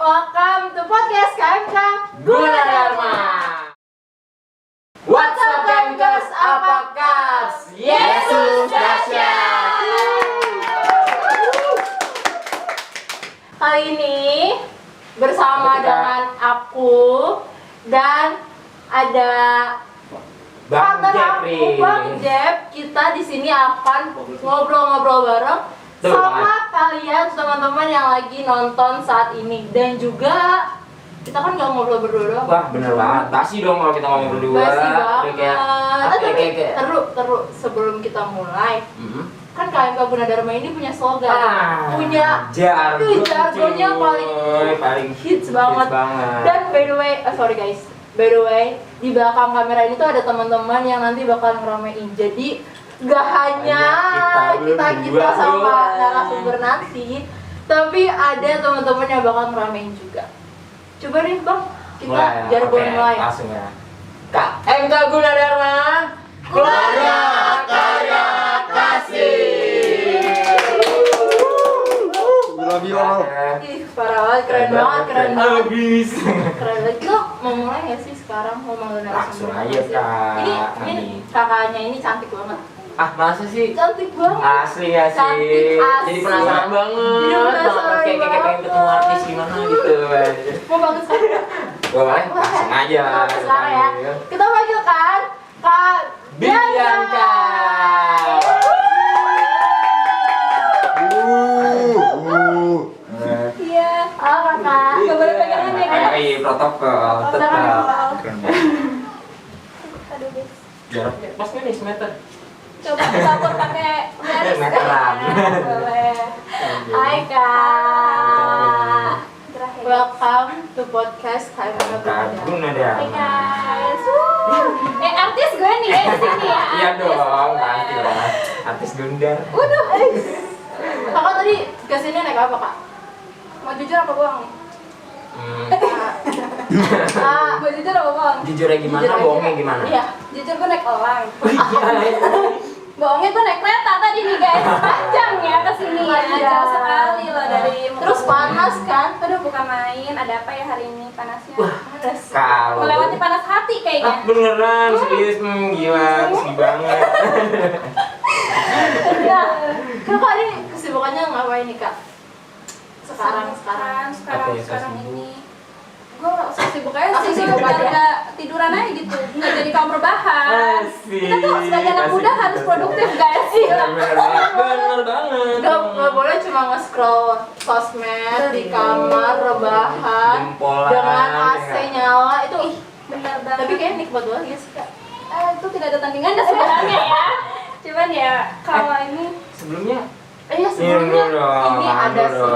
welcome to podcast KMK Guna Dharma. What's up KMKers, apa kabar? Yesus dahsyat. Kali ini bersama dengan aku dan ada Bang partner Jeffrey. aku, Bang Jeff. Kita di sini akan ngobrol-ngobrol bareng sama kalian teman-teman yang lagi nonton saat ini, dan juga kita kan nggak ngobrol berdua doang. Wah bener banget, basi dong kalau kita ngomong berdua. Basi Udah kayak apa ya, banget. kayak Terus sebelum kita mulai, kan KMK Guna Dharma ini punya slogan, punya jargonnya paling hits banget. Dan by the way, di belakang kamera ini tuh ada teman-teman yang nanti bakal ngeramein. Jadi gak hanya kita sama narasumber nanti, tapi ada teman-teman yang bakal ngeramein juga. Coba nih Bang, kita jargon mulai. Langsung ya. KMK Guna Dharma, keluarga karya kasih. Ih, parah banget, keren banget. Habis. Keren banget. Lo mau mulai nggak sih sekarang? Mau manggil Langsung narasumber? aja, Kak. Ini kakaknya ini cantik banget. Ah, masa sih? Cantik banget. Asli ya sih. Cantik, asli. Jadi penasaran banget. Jadi penasaran Kayak pengen banget. ketemu artis gimana gitu. Mau banget sekarang? Boleh, langsung aja. Langsung sekarang ya. Kita panggilkan Kak Bianca. Iya. Halo Kakak. Gak boleh pegangan ya Kak? Iya, protokol tetap. Aduh guys. Jaraknya pas nggak nih semeter? Coba campur pakai garis. Meteran. Boleh. Hai Kak. Welcome to podcast KMK Guna Dharma. Hai guys. Artis gue nih ya di sini ya. Iya dong, pasti lah. Artis Gundar. Waduh. Kakak tadi kesini naik apa Kak? Mau jujur apa bohong? Mau jujur apa bohong? Jujurnya gimana, Jujur aja. bohongnya gimana? Iya, jujur gue naik elang. Bohongnya tuh naik kereta tadi nih guys, panjang ya kesini ya, Panjang. jauh sekali loh dari Terus panas kan? Aduh bukan main, ada apa ya hari ini panasnya? Panas. Kalau Melewati panas hati kayaknya. beneran, serius, gila, sedih banget. Nah, Kakak ini kesibukannya ngapain nih Kak? Sekarang. Sekarang ini gue sibuk aja Masih sih, sibuk aja. nggak tiduran aja gitu, nggak jadi kaum rebahan. Asik. Kita tuh sebagai anak muda harus produktif guys. Bener banget. Gak boleh cuma nge-scroll sosmed di kamar rebahan Jempolan, dengan AC ya. nyala itu. Bener banget. Tapi kayaknya nikmat banget ya sih Kak. Itu tidak ada tandingannya sebenarnya ya. Cuman ya kalau ini Sebelumnya Iya sebelumnya Minum dong, ini makan ada dulu.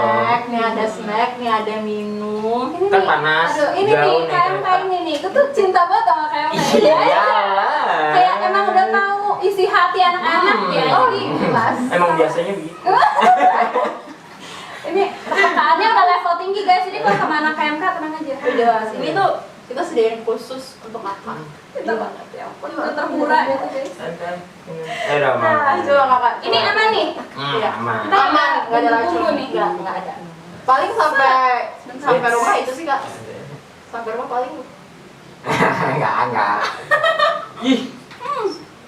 snack, nih ada minum. ini Kan nih, panas, aduh, ini jauh nih naik KMK kereta. ini nih, aku tuh cinta banget sama KMK ini. iyalah. Kayak emang udah tahu isi hati anak-anak ya. Oh, Jadi jelas. Emang biasanya begitu. ini kepekaan udah level tinggi guys. Jadi kalau sama anak KMK tenang aja. Udah, ini tuh kita sediain khusus untuk Kakak. Kita banget ya ampun. Udah termurah gitu guys. Santai. Udah Nah, aman. coba Kakak. Ini aman nih. Iya. Aman. Aman, nggak ada Bumbu racun nih. nggak ada. Paling sampai rumah itu sih Kak. Sampai rumah paling Enggak. Ih.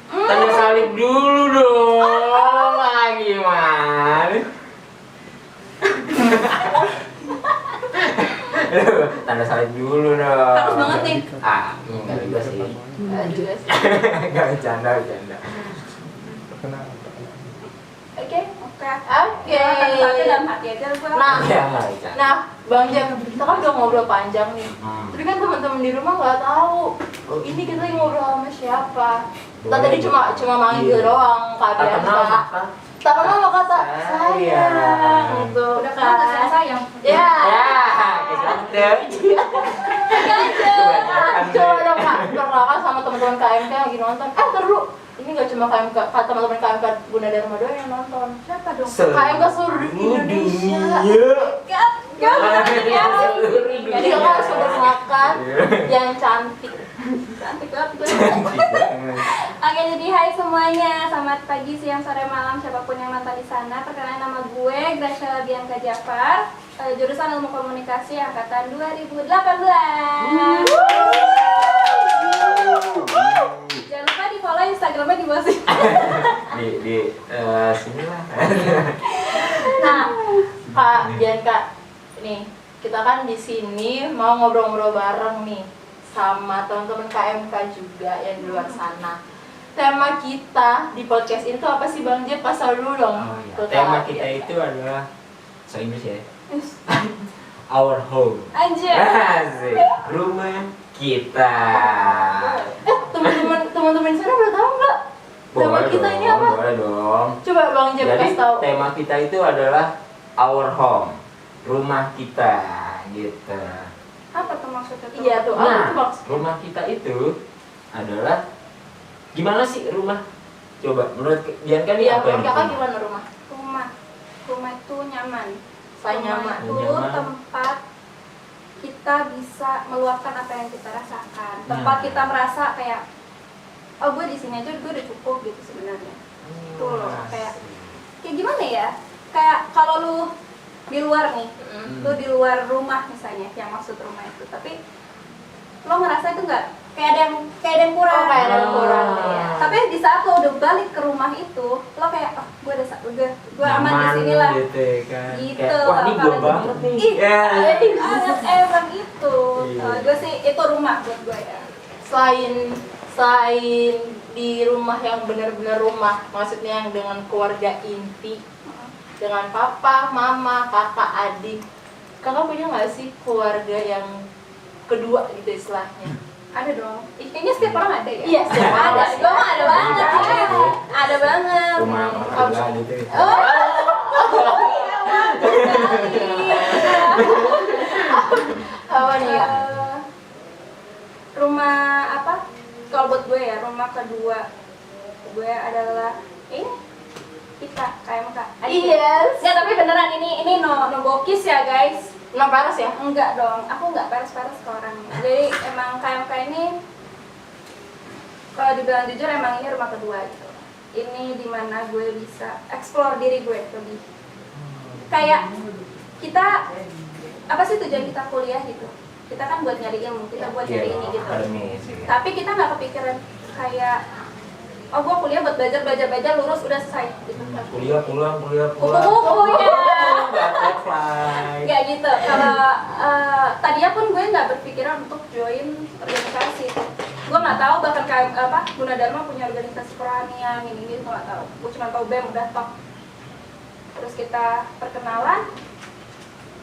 Tanda salib dulu dong. Gimana? Tanda salib dulu dong. Harus banget nih. Enggak juga sih. juga sih. Enggak bercanda. Oke. Oke. Oke. Tapi dalam hati aja gua. Nah, Iya, enggak bercanda. Nah, Bang Jam, kita kan udah ngobrol panjang nih. Hmm. Tapi kan teman-teman di rumah nggak tahu. Ini kita lagi ngobrol sama siapa? Kita tadi cuma manggil Iya. doang, Kak Tak kenal, Bianca. Kak. Tak kenal mau kata Sayang. sayang gitu. Udah kenal kasih sayang. Ya. Ya, kesana. Coba dong Kak, perkenalkan sama teman-teman KMK yang lagi nonton. Terus ini nggak cuma KMK, teman-teman KMK Guna Dharma doang yang nonton. Siapa dong? KMK seluruh Indonesia. Gak ya. Jadi kakak harus memperkenalkan yang cantik. Cantik banget gue. Oke, Oke, jadi hai semuanya, selamat pagi, siang, sore, malam, siapapun yang nonton di sana. Perkenalkan nama gue, Gracia Bianca Jafar, jurusan Ilmu Komunikasi angkatan 2018. Jangan lupa di follow Instagramnya di bawah sini. di sini lah. Nah, Kak Bianca, nih kita kan di sini mau ngobrol-ngobrol bareng nih sama teman-teman KMK juga yang di luar sana. Tema kita di podcast ini tuh apa sih Bang Jep? Pasal dulu dong. Oh, iya. Tema kita itu adalah so Inggris ya. Our home. Anjir. Asik. Rumah kita. Teman-teman di sana udah tahu nggak? Tema kita ini apa? Boleh dong. Coba Bang Jep Jadi kasih tahu. tema kita itu adalah our home. Rumah kita gitu. Apa tuh maksudnya tuh? Iya tuh, apa Nah, tuh maksud? rumah kita itu adalah gimana sih rumah? Coba menurut Bianca nih Iya, apa yang menurut kakak itu? gimana rumah? Rumah itu nyaman. Saya nyaman. Rumah itu Nyaman. tempat kita bisa meluapkan apa yang kita rasakan. Tempat kita merasa kayak, oh gue di sini aja gue udah cukup gitu sebenarnya. Tuh loh, kayak gimana ya? Kayak kalau lu di luar nih, lu di luar rumah misalnya, yang maksud rumah itu, tapi lo ngerasa itu nggak kayak ada yang kurang. Oh, kayak ada yang kurang, iya. Tapi di saat lo udah balik ke rumah itu, lo kayak, oh gue gue aman di sini lah. Gitu ya kan. Gitu. Kayak, wah ini gue apalagi- banget nih. Ih, Ya. banget emang itu. Iya. Gue sih itu rumah buat gue ya. Selain di rumah yang benar-benar rumah, maksudnya yang dengan keluarga inti, dengan papa, mama, kakak, adik. Kakak punya nggak sih keluarga yang kedua gitu istilahnya? Ada dong. Kayaknya setiap orang ada ya. Iya, setiap orang ada. pasti Gue mah ada banget. Ada ya. ya. Ada banget. Rumah keluarga gitu. Oh, iya, Apa nih ya? Rumah apa? Kalau buat gue ya, rumah kedua gue adalah ini kita KMK. Yes. Ya tapi beneran ini no bokis ya guys. Nah, panas ya? Enggak dong, aku enggak peres-peres ke orangnya. Jadi emang KMK ini kalau dibilang jujur emang ini rumah kedua gitu. Ini dimana gue bisa explore diri gue lebih. Kayak kita apa sih tujuan kita kuliah gitu? Kita kan buat nyari ilmu, kita buat nyari ini gitu. Akademis, ya. Tapi kita nggak kepikiran kayak oh gue kuliah buat belajar lurus udah selesai gitu. Kuliah pulang. Kupu-kupu ya. Butterfly. Nggak gitu. Kalau tadinya pun gue nggak berpikiran untuk join organisasi. Gue nggak tahu bahkan kayak Gunadarma punya organisasi peranian ini gue nggak tahu. Gue cuma tahu BEM udah top. Terus kita perkenalan.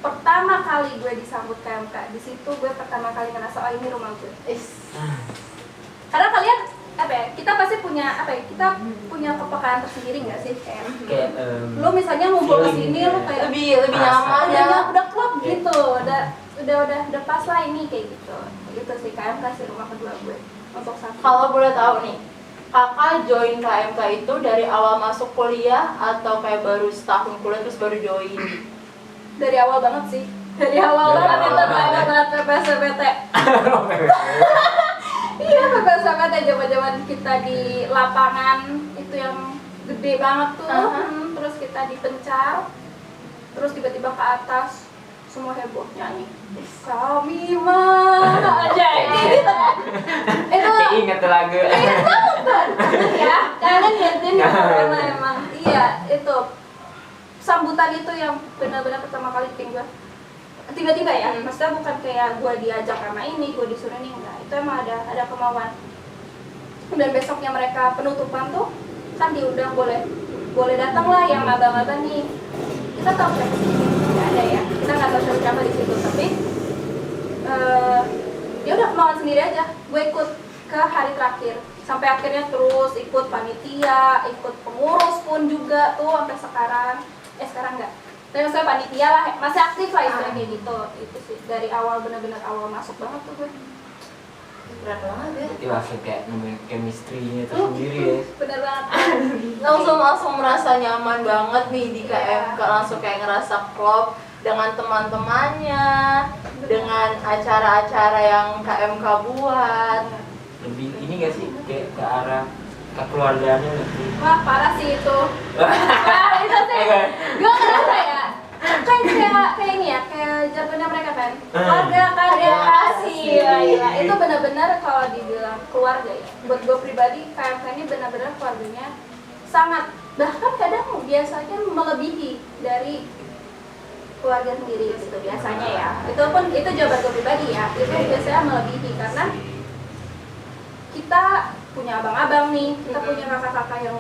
Pertama kali gue disambut KMK, di situ gue pertama kali ngerasa oh ini rumah gue. Karena kalian apa ya? Kita pasti punya apa ya? Kita punya kepekaan tersendiri nggak sih kayak lu misalnya ngumpul ke sini lu kayak Lebih nyaman ya. udah klop gitu, udah pas lah ini kayak gitu. Gitu sih KMK sih rumah kedua gue untuk saat ini. Kalau boleh tahu nih, kakak join KMK itu dari awal masuk kuliah atau kayak baru setahun kuliah terus baru join? Dari awal banget sih. Dari awal Dari banget awal itu banget. banget PPSPT. Iya PPSPT zaman-zaman kita di lapangan itu yang gede banget tuh. Terus kita dipencar. Terus tiba-tiba ke atas semua heboh nyanyi. Kami mah aja gitu kan. Itu Kayak inget tuh lagu. ingat banget kan. Ya, kangen ya Tin karena emang iya itu sambutan itu yang benar-benar pertama kali bikin gue tiba-tiba ya, maksudnya bukan kayak gue diajak sama ini, gue disuruh ini, enggak, itu emang ada kemauan. Dan besoknya mereka penutupan tuh kan diundang boleh datang lah yang maba-maba nih. Kita tahu siapa sih? Nggak ada ya, kita nggak tahu siapa di situ, tapi ya udah kemauan sendiri aja. Gue ikut ke hari terakhir sampai akhirnya terus ikut panitia, ikut pengurus pun juga tuh sampai sekarang. Sekarang enggak. Tapi maksudnya panitia lah, masih aktif lah istilahnya kayak gitu. Itu sih dari awal benar-benar awal masuk banget tuh gue. Keren banget ya. Itu langsung kayak nemuin chemistry-nya tersendiri ya. Bener banget. Langsung merasa nyaman banget nih di KMK, langsung kayak ngerasa klop dengan teman-temannya, dengan acara-acara yang KMK buat. Lebih ini gak sih kayak ke arah kekeluargaannya lebih. Wah parah sih itu. Wah itu sih. Gue ngerasa ya. Kayak ini ya, kayak jargonnya mereka kan. Keluarga karya kasih. Ya, itu benar-benar kalau dibilang keluarga ya. Buat gue pribadi, KMK ini benar-benar keluarganya sangat, bahkan kadang biasanya melebihi dari keluarga sendiri gitu biasanya ya. Itu pun itu jawaban gue pribadi ya. Itu biasanya melebihi karena kita punya abang-abang nih, kita punya kakak-kakak yang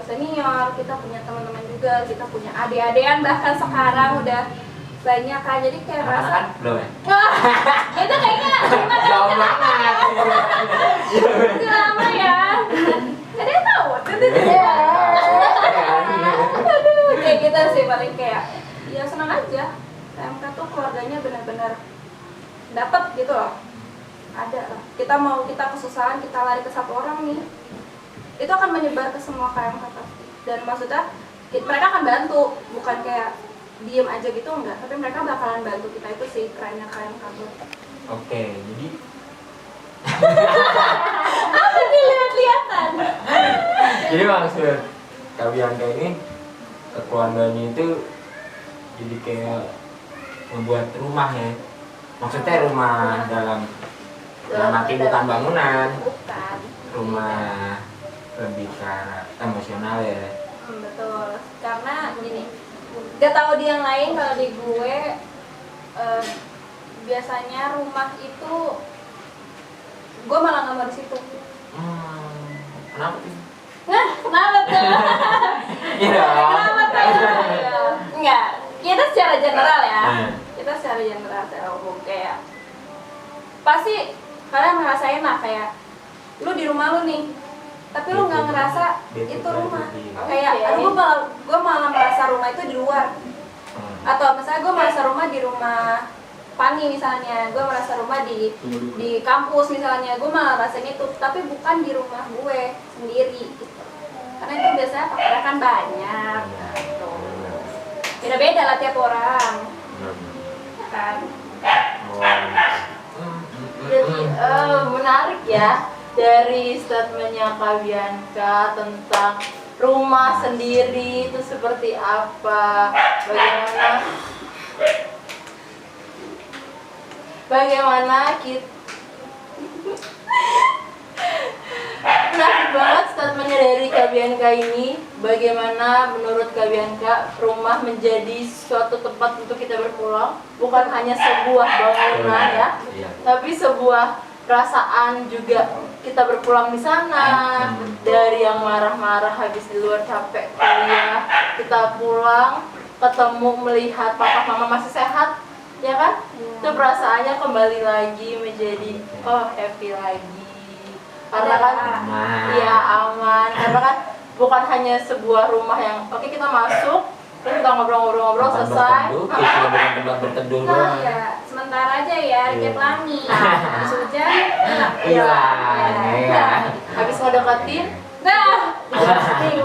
senior, kita punya teman-teman juga, kita punya adik-adikan bahkan sekarang udah banyak kan, jadi kayak rasa belum ya? itu kayaknya jauh banget. udah lama ya. Ada yang tahu? Aduh, kayak gitu sih paling kayak ya senang aja. PMK tuh keluarganya benar-benar dapat gitu loh. Ada lah. Kita kesusahan, kita lari ke satu orang nih, itu akan menyebar ke semua KMK pasti. Dan maksudnya mereka akan bantu, bukan kayak diem aja gitu enggak, tapi mereka bakalan bantu kita. Itu sih kerennya KMK tuh. Oke, jadi Apa dilihat-lihatan? jadi maksud Kak Bianca ini kekeluarganya itu jadi kayak membuat rumah ya, maksudnya rumah dalam arti bukan bangunan, Bukan. rumah lebih ke arah emosional ya. Betul, karena gini, gak tahu di yang lain, kalau di gue biasanya rumah itu gue malah nggak mau di situ. Kenapa sih? Nah, kenapa tuh? Iya. Kenapa tuh? Enggak, kita secara general ya. Hmm. Kita secara general, secara umum kayak pasti kalian ngerasain lah kayak lu di rumah lu nih, tapi lu nggak ngerasa itu rumah. Kayak gue malah merasa rumah itu di luar. Atau misalnya gue merasa rumah di rumah Pani misalnya, gue merasa rumah di kampus misalnya, gue malah rasain itu, tapi bukan di rumah gue sendiri gitu. Karena itu biasanya faktornya kan banyak gitu. Beda-beda lah tiap orang kan. Jadi menarik ya dari statementnya Kak Bianca tentang rumah sendiri itu seperti apa, bagaimana kita menarik banget statementnya dari Kak Bianca ini. Bagaimana menurut Kak Bianca rumah menjadi suatu tempat untuk kita berpulang, bukan hanya sebuah bangunan ya, tapi sebuah perasaan juga. Kita berpulang di sana dari yang marah-marah habis di luar capek kuliah, kita pulang ketemu melihat papa mama masih sehat, ya kan? Itu perasaannya kembali lagi menjadi happy lagi. Karena kan ya aman, karena kan bukan hanya sebuah rumah yang oke kita masuk terus kita ngobrol-ngobrol selesai. Berteduh Nah, ya, sementara aja ya, dikit langit. Habis hujan, Habis ngedeketin, nah,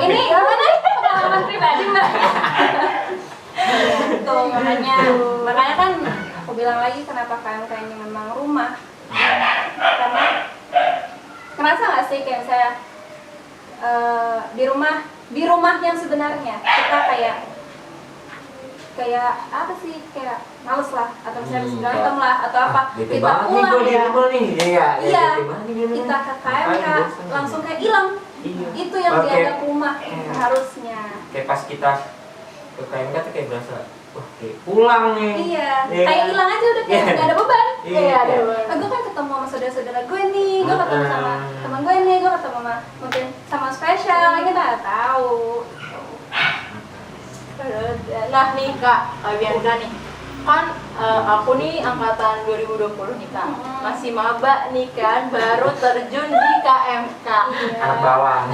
ini gimana nih pengalaman pribadi mbak? Tuh makanya kan aku bilang lagi kenapa KMK ini memang rumah. Karena ngerasa nggak sih kayak saya di rumah yang sebenarnya kita kayak apa sih, kayak males lah, atau misalnya bisa berantem lah atau apa, kita pulang ya, kita ke KMK langsung kayak hilang. Itu yang dianggap rumah harusnya. Kayak pas kita ke KMK tuh kayak berasa kayak pulang nih. Iya, kayak hilang aja udah, kayak nggak ada beban. Iya, ada beban. Gue kan ketemu sama saudara-saudara gue nih, gue ketemu sama teman gue nih, gue ketemu sama mungkin sama spesial, kita nggak tahu. Nah nih Kak Bianca nih, kan aku nih angkatan 2020 nih Kak, masih maba nih kan, baru terjun di KMK. Anak bawang.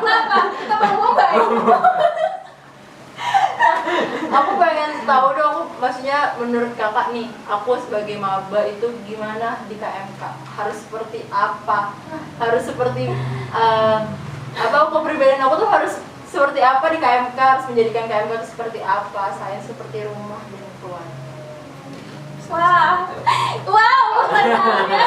Kenapa? Kita mau ngomong. Aku pengen tahu dong, maksudnya menurut kakak nih, aku sebagai maba itu gimana di KMK? Harus seperti apa? Harus seperti kepribadian aku tuh harus seperti apa di KMK? Harus menjadikan KMK itu seperti apa? Saya seperti rumah dan keluarga. Wow, pertanyaannya.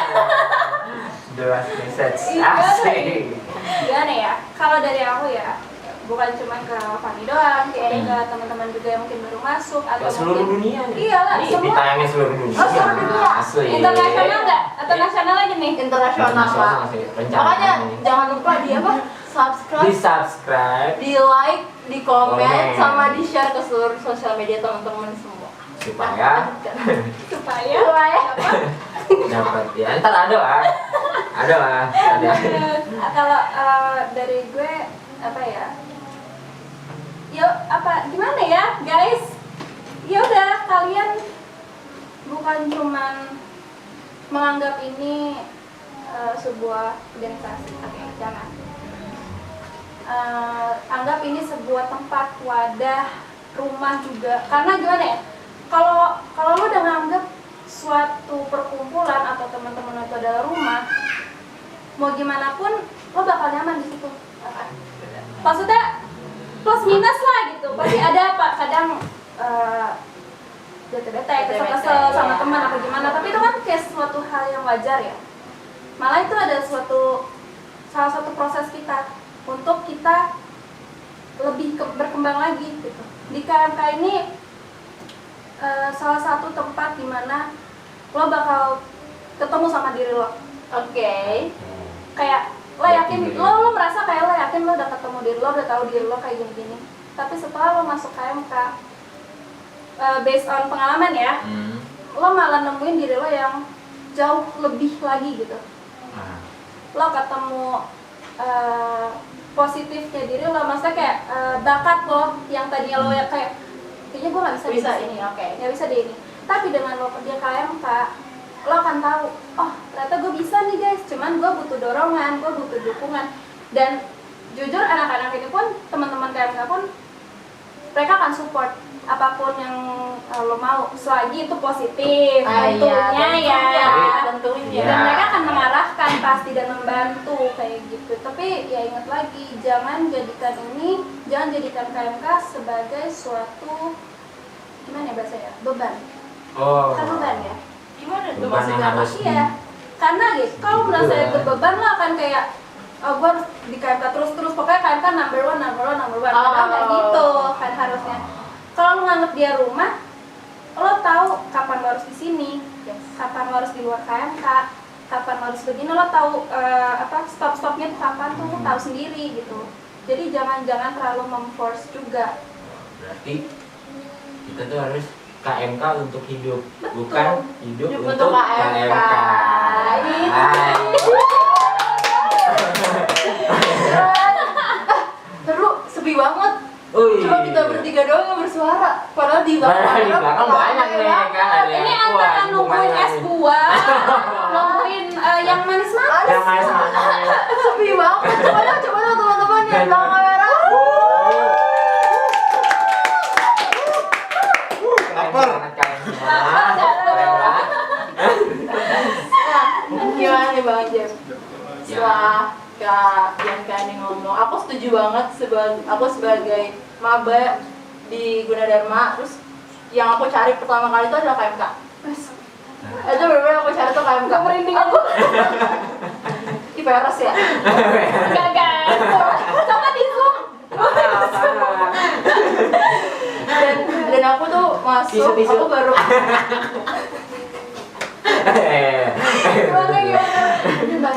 last message. Iya, Asik. Gimana ya? Kalau dari aku ya, bukan cuma ke Fani doang, kayak ke teman-teman juga yang mungkin baru masuk atau Ke seluruh mungkin dunia nih. Iya lah, Nih, semua. ditayangin seluruh dunia. Oh, seluruh dunia. Asli. Internasional nggak? Atau nasional aja nih? Internasional Pak. sih, rencana Makanya nih. jangan lupa di apa? Di Subscribe, subscribe di like, di komen, Komen. sama di share ke seluruh sosial media teman-teman semua. supaya Supaya dapat ya. Ntar ada lah. Ada lah. Ada. kalau dari gue apa ya? Yuk apa gimana ya guys? Ya udah kalian bukan cuman menganggap ini sebuah organisasi, oke, jangan. Anggap ini sebuah tempat wadah, rumah juga. Karena gimana ya? Kalau lo udah nganggap suatu perkumpulan atau teman-teman itu adalah rumah, mau gimana pun lo bakal nyaman di situ. Maksudnya plus minus lah gitu. Pasti ada apa? Kadang bete-bete, kesel-kesel sama teman apa gimana. Tapi itu kan kayak suatu hal yang wajar ya. Malah itu ada salah satu proses kita untuk kita lebih berkembang lagi gitu. Di KMK ini salah satu tempat di mana lo bakal ketemu sama diri lo. Oke. Kayak lo yakin, lo merasa kayak lo yakin lo udah ketemu diri lo, udah tahu diri lo kayak gini-gini. Tapi setelah lo masuk KMK, based on pengalaman ya, lo malah nemuin diri lo yang jauh lebih lagi gitu. Lo ketemu positifnya diri lo, maksudnya kayak bakat lo yang tadinya lo ya kayak kayaknya gue nggak bisa di ini, oke. nggak bisa di ini. Tapi dengan lo kerja KMK, lo akan tahu, oh ternyata gue bisa nih guys. Cuman gue butuh dorongan, gue butuh dukungan. Dan jujur anak-anak ini pun, teman-teman KMK pun, mereka akan support apapun yang lo mau, selagi itu positif tentunya. Dan mereka akan mengarahkan pasti dan membantu kayak gitu. Tapi ya ingat lagi, jangan jadikan KMK sebagai suatu gimana ya bahasa ya, beban. Kan beban ya. Gimana tuh Beban yang maksudnya? harus Iya. Karena gitu, kalau merasa itu beban lo akan kayak gue harus di KMK terus pokoknya KMK number one. Padahal nggak gitu kan harusnya. Kalau lo nganggap dia rumah, lo tahu kapan lo harus di sini, kapan lo harus di luar KMK, kapan lo harus begini, lo tahu stopnya tuh kapan tuh lo tahu sendiri gitu. Jadi jangan terlalu memforce juga. Berarti kita tuh harus KMK untuk hidup. Betul. Bukan hidup Hidup untuk untuk KMK. Terus Sepi banget. Ui. Cuma kita bertiga doang yang bersuara. Padahal di belakang banyak nih kan ada yang ini antara nungguin es buah, nungguin yang manis-manis. Yang manis-manis. Sepi banget. Coba dong teman-teman yang belakang kamera. Lapar. Nah, gimana nih Bang Jem? Setelah Kak Bianca ini ngomong, aku setuju banget aku sebagai maba di Gunadarma, terus yang aku cari pertama kali itu adalah KMK. Itu bener-bener aku cari tuh KMK. Merinding aku. IPRS ya? Gagal. Coba di zoom. Dan aku tuh masuk, Tisu. aku baru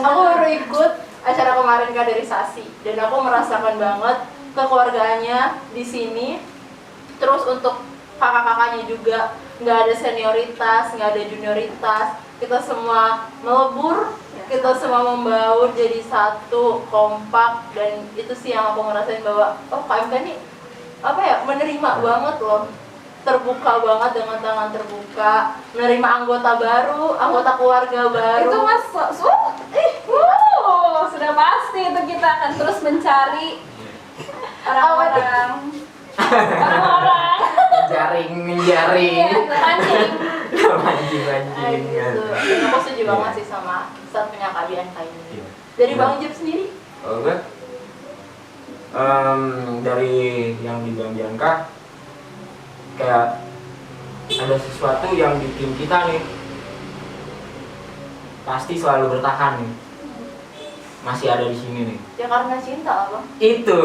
aku baru ikut acara kemarin kaderisasi dan aku merasakan banget kekeluargaannya di sini. Terus untuk kakak-kakaknya juga nggak ada senioritas, nggak ada junioritas, kita semua melebur, kita semua membaur jadi satu, kompak. Dan itu sih yang aku ngerasain bahwa oh KMK ini apa ya, menerima banget loh, terbuka banget dengan tangan terbuka, menerima anggota baru, anggota keluarga baru. Itu mas, sudah pasti itu kita akan terus mencari orang-orang Menjaring. mancing. Mancing. Gitu. Dan aku setuju banget sih sama statementnya Kak Bianca ini. Iya. Dari Bang Jeb sendiri? Oke. Dari yang di Bang Bianca, kayak ada sesuatu yang bikin kita nih pasti selalu bertahan nih. masih ada di sini nih? Ya karena cinta lah bang. Itu.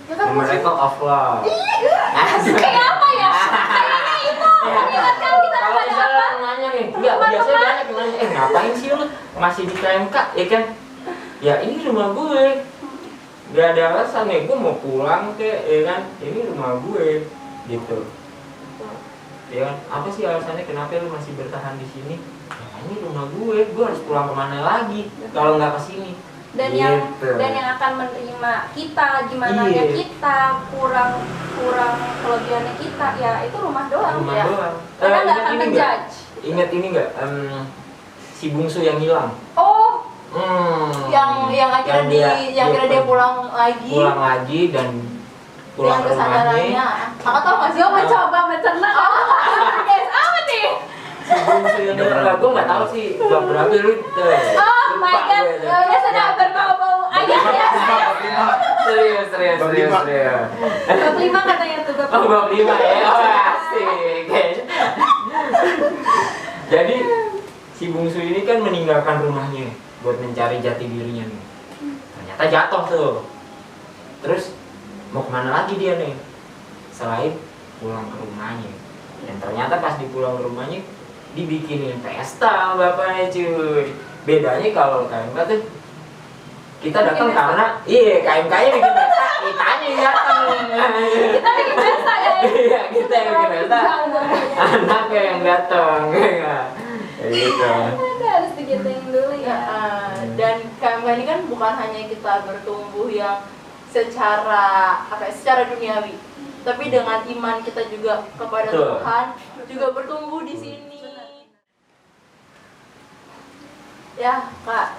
Ya kan Miracle of Love. Kayak apa ya? Kayaknya itu mengingatkan kita Kalau kepada misalnya apa? nanya nih, enggak, biasanya banyak yang nanya, ngapain sih lu masih di KMK, ya kan? Ya ini rumah gue. Gak ada alasan ya, gue mau pulang ya kan? Ini rumah gue, gitu. Ya kan? Apa sih alasannya kenapa lu masih bertahan di sini? Ya, ini rumah gue harus pulang kemana lagi kalau nggak ke sini? Dan yang akan menerima kita gimana Iya. kita kurang kelebihannya kita ya itu rumah doang Rumah ya. doang. Kita nggak akan Ingat ini nggak? menjudge. Ingat ini nggak? Si bungsu yang hilang. Oh, yang akhirnya dia pulang lagi dan pulang ke rumahnya. kesadarannya. Kakak tau gak sih? gue mencoba mencerna. Guys, apa nih? Si bungsu yang hilang. Gue nggak tahu sih bab berapa lu. Oh my god, ya sudah berbau-bau ayam ya. Serius. Bab 5 katanya tuh bab Oh, bab 5 ya. Oh, asik. Jadi si bungsu ini kan meninggalkan rumahnya buat mencari jati dirinya nih. Ternyata jatuh tuh. Terus mau kemana lagi dia nih? Selain pulang ke rumahnya. Dan ternyata pas dipulang ke rumahnya dibikinin pesta sama bapaknya cuy. Bedanya kalau KMK tuh kita datang karena KMK-nya bikin pesta, kitanya yang datang. kita bikin pesta guys. Iya, kita yang bikin pesta. Anaknya yang datang. Kayak gitu. Ada harus digituin dulu ya. Dan KMK ini kan bukan hanya kita bertumbuh yang secara duniawi, tapi dengan iman kita juga kepada Betul. Tuhan juga bertumbuh di sini. Ya kak,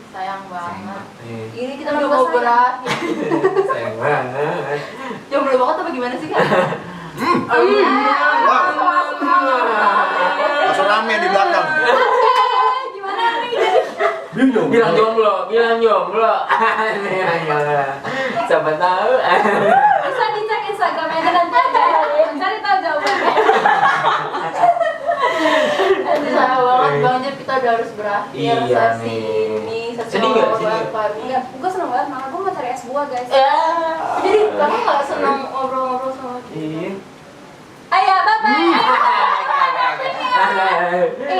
sayang banget. Ini kita udah mau berakhir. Sayang banget. Jomblo banget apa gimana sih kak? Langsung rame di belakang. Gimana nih? Bingung. Bilang jomblo. Siapa tahu. Bisa dicek Instagramnya nanti aja. Cari tahu jawabannya. Sayang banget Bang Jep, kita udah harus berakhir Iya sesi nih. ini. Sesi Sedih nggak? ngobrol kali. Enggak, gue seneng banget malah gue mau cari S2 guys. Ya, jadi kamu nggak senang ngobrol-ngobrol sama kita? Iya. Ayo, bye-bye.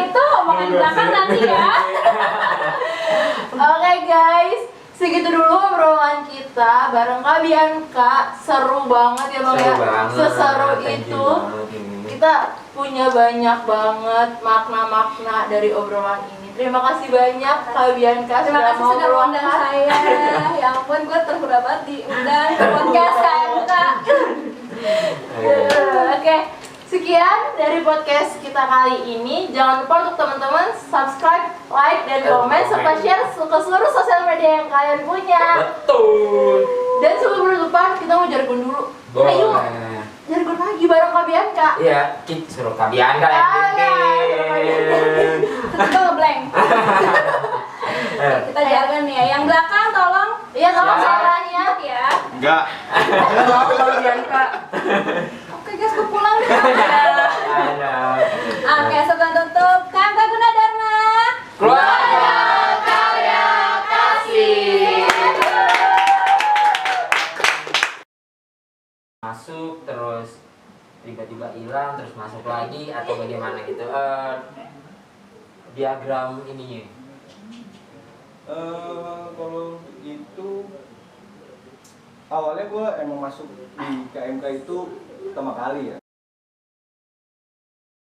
Itu omongan belakang nanti ya. Oke guys, segitu dulu obrolan kita bareng Kak Bianca. Seru banget ya Bang ya. Seseru Thank you itu. banget ini. Kita punya banyak banget makna-makna dari obrolan ini. Terima kasih banyak Kak Bianca Terima kasih sudah mengundang meluangkan. saya. Ya ampun, gue terhura banget diundang ke podcast KMK. Oke, sekian dari podcast kita kali ini. Jangan lupa untuk teman-teman subscribe, like, dan komen serta share ke seluruh sosial media yang kalian punya. Betul. Dan sebelum penutupan kita mau jargon dulu. Ayo, Boleh. jargon lagi bareng Kak Bianca. Iya, kita suruh Kak Bianca yang bikin. Kita ngeblank. Kita jargon nih ya. Yang belakang tolong. Iya, tolong Ya. caranya. Ya. Enggak. Bianca. Oke guys, gue pulang deh. Ada. Oke, sebelum tutup, KMK Gunadarma. Keluarga karya kasih. Masuk terus tiba-tiba hilang terus masuk lagi atau bagaimana gitu. Diagram ininya. Kalau itu awalnya gue emang masuk di KMK itu pertama kali ya.